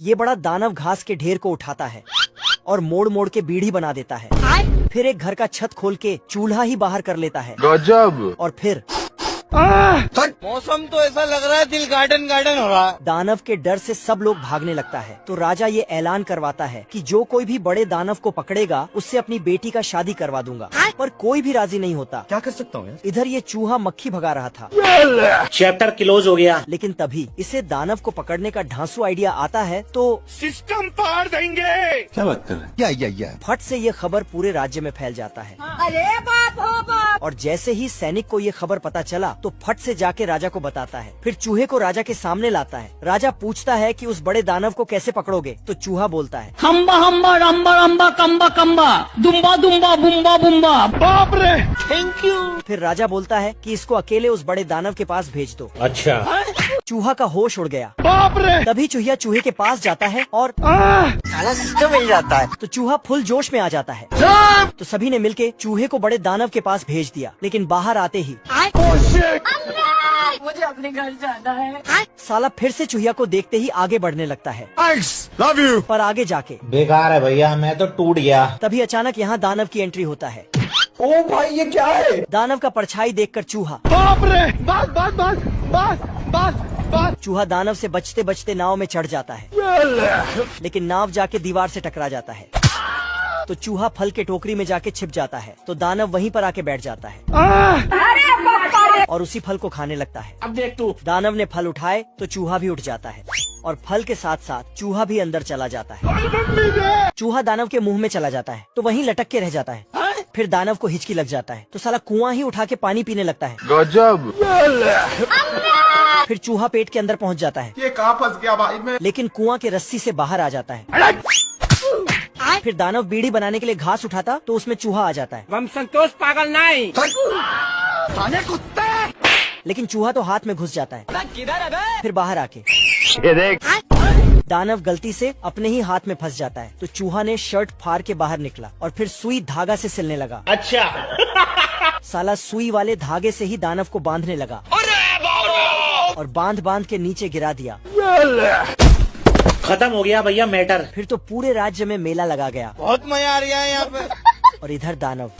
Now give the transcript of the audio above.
ये बड़ा दानव घास के ढेर को उठाता है और मोड़ मोड़ के बीड़ी बना देता है। फिर एक घर का छत खोल के चूल्हा ही बाहर कर लेता है। गजब। और फिर मौसम तो ऐसा लग रहा है दिल गार्डन गार्डन हो रहा है। दानव के डर से सब लोग भागने लगता है। तो राजा ये ऐलान करवाता है कि जो कोई भी बड़े दानव को पकड़ेगा उससे अपनी बेटी का शादी करवा दूंगा। पर कोई भी राजी नहीं होता। क्या कर सकता हूँ? इधर ये चूहा मक्खी भगा रहा था। चैप्टर क्लोज हो गया। लेकिन तभी इसे दानव को पकड़ने का ढांसू आइडिया आता है तो सिस्टम पार देंगे। क्या बात कर रहे हैं? या फट से ये खबर पूरे राज्य में फैल जाता है। अरे बाप हो बाप। और जैसे ही सैनिक को ये खबर पता चला तो फट से जाके राजा को बताता है। फिर चूहे को राजा के सामने लाता है। राजा पूछता है कि उस बड़े दानव को कैसे पकड़ोगे? तो चूहा बोलता है, हम्बा हम्बा रम्बा रम्बा कम्बा कम्बा दुम्बा दुम्बा बुम्बा बुम्बा। बाप रे। Thank you. फिर राजा बोलता है कि इसको अकेले उस बड़े दानव के पास भेज दो। अच्छा। चूहा का होश उड़ गया। बाप रे। तभी चूहिया चूहे के पास जाता है और साला सिस्टम मिल जाता है। तो चूहा फुल जोश में आ जाता है। तो सभी ने मिलके चूहे को बड़े दानव के पास भेज दिया। लेकिन बाहर आते ही मुझे अपने घर जाना है। साला फिर से चूहिया को देखते ही आगे बढ़ने लगता है। Love you. पर आगे जाके बेकार है भैया, मैं तो टूट गया। तभी अचानक यहाँ दानव की एंट्री होता है। ओ भाई ये क्या है? दानव का परछाई देखकर चूहा बाप रे। बस बस बस बस बस बस। चूहा दानव से बचते बचते नाव में चढ़ जाता है। लेकिन नाव जाके दीवार से टकरा जाता है। तो चूहा फल के टोकरी में जाके छिप जाता है। तो दानव वहीं पर आके बैठ जाता है और उसी फल को खाने लगता है। अब देख तू। दानव ने फल उठाए तो चूहा भी उठ जाता है और फल के साथ साथ चूहा भी अंदर चला जाता है। चूहा दानव के मुंह में चला जाता है तो वहीं लटक के रह जाता है। फिर दानव को हिचकी लग जाता है तो साला कुआं ही उठा के पानी पीने लगता है। गजब। फिर चूहा पेट के अंदर पहुंच जाता है। ये कहाँ फंस गया भाई मैं? लेकिन कुआं के रस्सी से बाहर आ जाता है। फिर दानव बीड़ी बनाने के लिए घास उठाता तो उसमें चूहा आ जाता है। हम संतोष पागल नहीं। लेकिन चूहा तो हाथ में घुस जाता है। फिर बाहर आके ये देख। दानव गलती से अपने ही हाथ में फंस जाता है। तो चूहा ने शर्ट फाड़ के बाहर निकला और फिर सुई धागा से सिलने लगा। अच्छा। साला सुई वाले धागे से ही दानव को बांधने लगा और बांध बांध के नीचे गिरा दिया। खत्म हो गया भैया मैटर। फिर तो पूरे राज्य में मेला लगा गया। बहुत मजा आ रहा है यहाँ पे। और इधर दानव